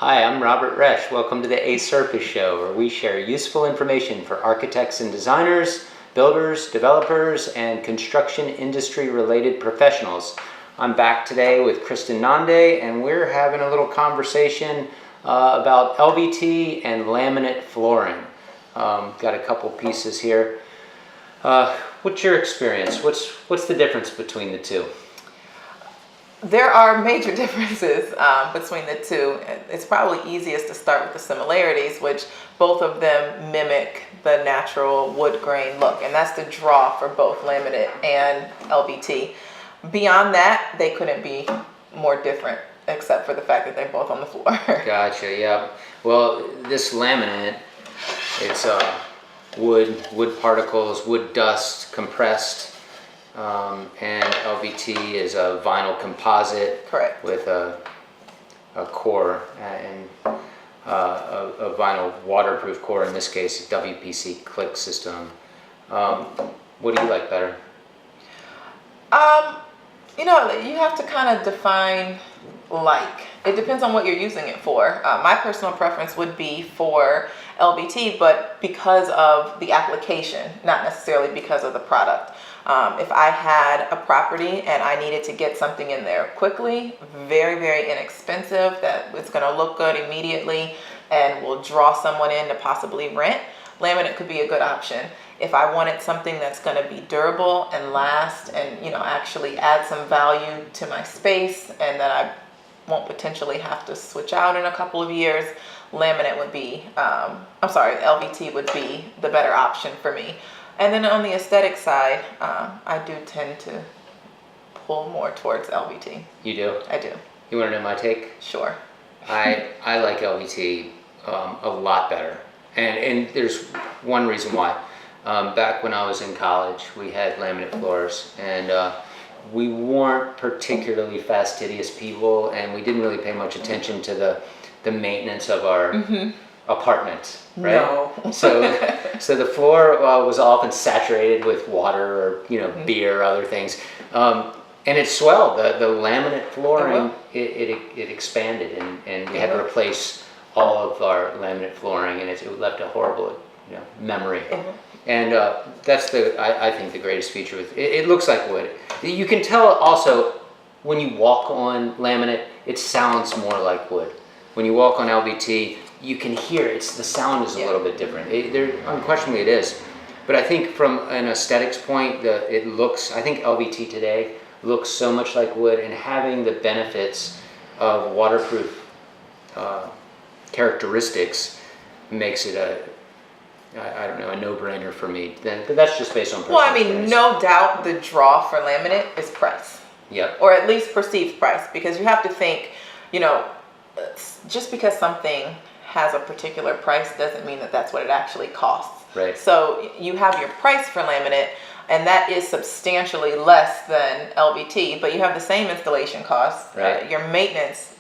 Hi, I'm Robert Resch. Welcome to the Asurface Show, where we share useful information for architects and designers, builders, developers, and construction industry-related professionals. I'm back today with Kristen Nande, and we're having a little conversation about LVT and laminate flooring. Got a couple pieces here. What's your experience? What's the difference between the two? There are major differences between the two. It's probably easiest to start with the similarities, which both of them mimic the natural wood grain look, and that's the draw for both laminate and LVT. Beyond that, they couldn't be more different, except for the fact that they're both on the floor. Gotcha, yeah. Well, this laminate, it's wood particles, wood dust, compressed. And LVT is a vinyl composite. Correct. With a core and a vinyl waterproof core, in this case WPC click system. What do you like better? You have to kind of define like. It depends on what you're using it for. My personal preference would be for LVT, but because of the application, not necessarily because of the product. If I had a property and I needed to get something in there quickly, very, very inexpensive, that it's going to look good immediately and will draw someone in to possibly rent, laminate could be a good option. If I wanted something that's going to be durable and last and, actually add some value to my space and that I won't potentially have to switch out in a couple of years, laminate would be, LVT would be the better option for me. And then on the aesthetic side, I do tend to pull more towards LVT. You do? I do. You want to know my take? Sure. I like LVT a lot better. And there's one reason why. Back when I was in college, we had laminate floors, and we weren't particularly fastidious people, and we didn't really pay much attention to the maintenance of our apartment, right? No. So the floor was often saturated with water or beer or other things, and it swelled. The laminate flooring it expanded, and we had to replace all of our laminate flooring, and it left a horrible memory. And that's I think the greatest feature with it. It looks like wood. You can tell also when you walk on laminate, it sounds more like wood. When you walk on LVT, you can hear the sound is a little bit different. Unquestionably it is. But I think from an aesthetics point, I think LVT today looks so much like wood, and having the benefits of waterproof characteristics makes it a no-brainer for me. But that's just based on personal experience. No doubt the draw for laminate is price. Yep. Or at least perceived price, because you have to think, just because something has a particular price doesn't mean that that's what it actually costs. Right. So you have your price for laminate, and that is substantially less than LVT, but you have the same installation costs. Right. Your maintenance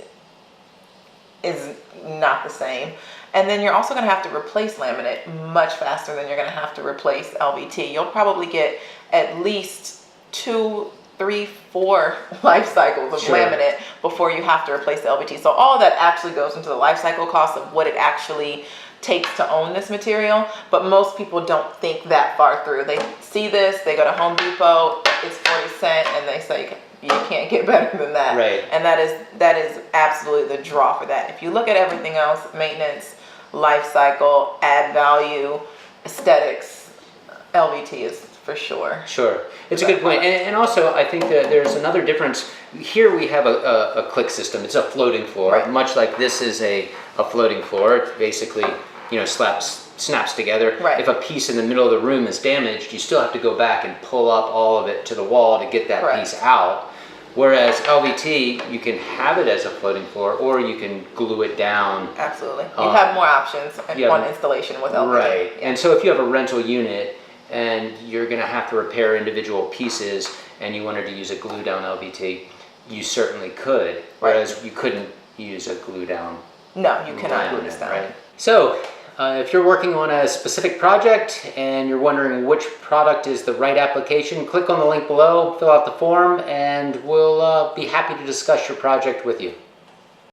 is not the same. And then you're also going to have to replace laminate much faster than you're going to have to replace LVT. You'll probably get at least 2, 3, 4 life cycles of laminate before you have to replace the LVT. So all of that actually goes into the life cycle cost of what it actually takes to own this material. But most people don't think that far through. They see this, they go to Home Depot, it's 40 cents, and they say, you can't get better than that. Right. And that is absolutely the draw for that. If you look at everything else, maintenance, life cycle, add value, aesthetics, LVT is for sure. Sure. It's a good point. And also, I think that there's another difference. Here we have a click system. It's a floating floor, much like this is a floating floor. It basically, snaps together. Right. If a piece in the middle of the room is damaged, you still have to go back and pull up all of it to the wall to get that piece out. Whereas LVT, you can have it as a floating floor, or you can glue it down. Absolutely. You have more options on installation with LVT. Right. And so if you have a rental unit and you're going to have to repair individual pieces and you wanted to use a glue down LVT, you certainly could. Whereas you couldn't use a glue down. No, you cannot glue this down. Right. So if you're working on a specific project and you're wondering which product is the right application, click on the link below, fill out the form, and we'll be happy to discuss your project with you.